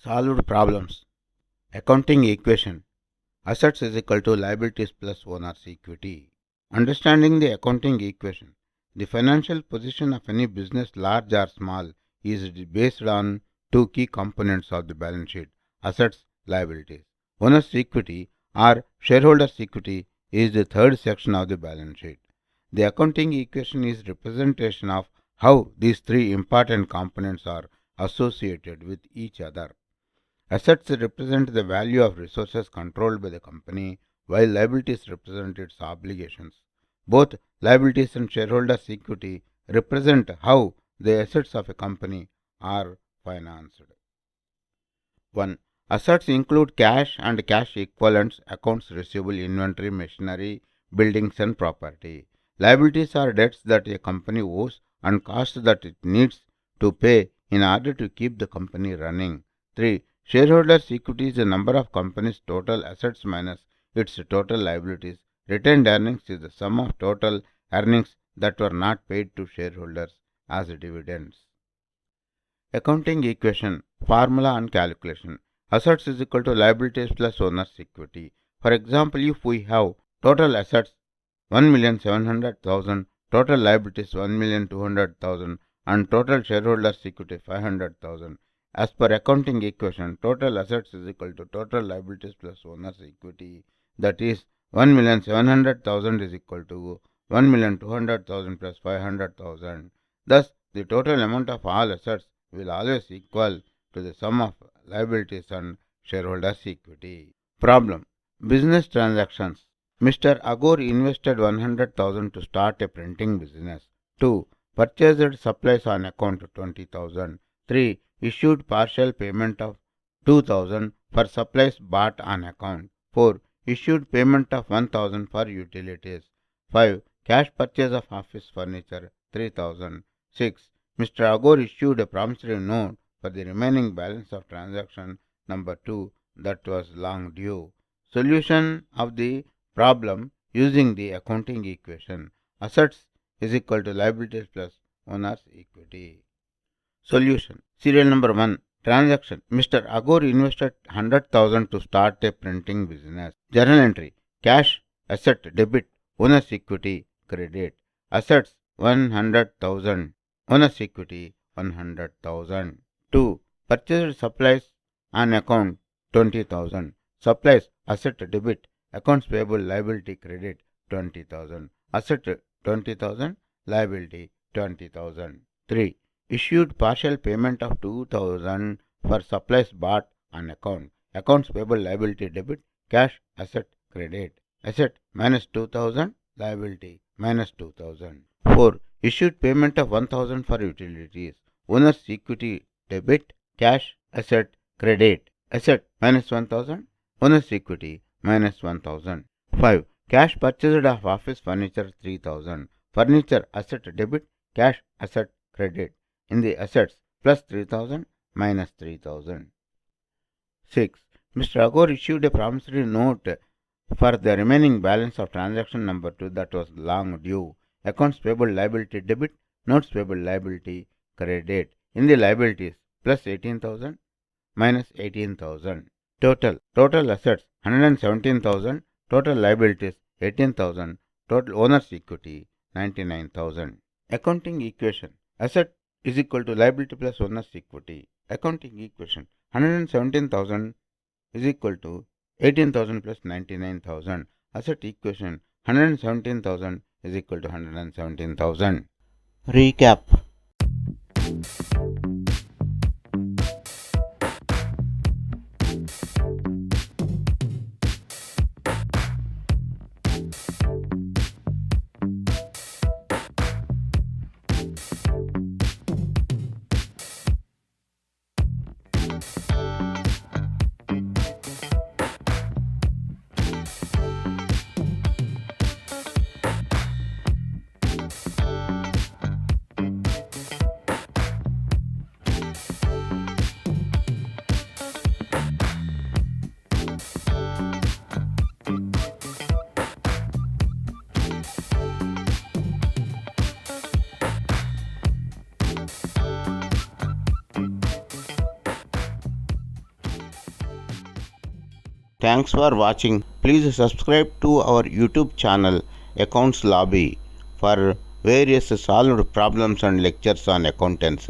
Solved problems. Accounting equation. Assets is equal to liabilities plus owner's equity. Understanding the accounting equation. The financial position of any business, large or small, is based on two key components of the balance sheet: assets, liabilities. Owner's equity or shareholder's equity is the third section of the balance sheet. The accounting equation is representation of how these three important components are associated with each other. Assets represent the value of resources controlled by the company, while liabilities represent its obligations. Both liabilities and shareholders' equity represent how the assets of a company are financed. 1. Assets include cash and cash equivalents, accounts receivable, inventory, machinery, buildings and property. Liabilities are debts that a company owes and costs that it needs to pay in order to keep the company running. 3. Shareholders' equity is the number of company's total assets minus its total liabilities. Retained earnings is the sum of total earnings that were not paid to shareholders as dividends. Accounting equation, formula and calculation. Assets is equal to liabilities plus owner's equity. For example, if we have total assets 1,700,000, total liabilities 1,200,000 and total shareholders' equity 500,000. As per accounting equation, total assets is equal to total liabilities plus owner's equity, that is 1,700,000 is equal to 1,200,000 plus 500,000. Thus, the total amount of all assets will always equal to the sum of liabilities and shareholders' equity. Problem. Business transactions. Mr. Agor invested 100,000 to start a printing business. 2. Purchased supplies on account 20,000. 3. Issued partial payment of 2,000 for supplies bought on account. 4. Issued payment of 1,000 for utilities. 5. Cash purchase of office furniture 3,000. 6. Mr. Agor issued a promissory note for the remaining balance of transaction number 2 that was long due. Solution of the problem using the accounting equation. Assets is equal to liabilities plus owner's equity. Solution. Serial number 1. Transaction. Mr. Agor invested 100,000 to start a printing business. Journal entry. Cash asset debit, owner's equity credit. Assets 100,000, owner's equity 100,000. 2. Purchased supplies on account 20,000. Supplies asset debit, accounts payable liability credit 20,000. Asset 20,000, liability 20,000. 3. Issued partial payment of 2,000 for supplies bought on account. Accounts payable liability debit, cash asset credit. Asset minus 2,000, liability minus 2,000. 4. Issued payment of 1,000 for utilities. Owner's equity debit, cash asset credit. Asset minus 1,000, owner's equity minus 1,000. 5. Cash purchased of office furniture 3,000. Furniture asset debit, cash asset credit. In the assets, plus 3,000 minus 3,000. 6. Mr. Agor issued a promissory note for the remaining balance of transaction number 2 that was long due. Accounts payable liability debit, notes payable liability credit. In the liabilities, plus 18,000 minus 18,000. Total assets 117,000, total liabilities 18,000, total owner's equity 99,000. Accounting equation. Asset is equal to liability plus owner's equity. Accounting equation. 117,000 is equal to 18,000 plus 99,000. Asset equation. 117,000 is equal to 117,000. Recap. Thanks for watching. Please subscribe to our YouTube channel Accounts Lobby for various solved problems and lectures on accountancy.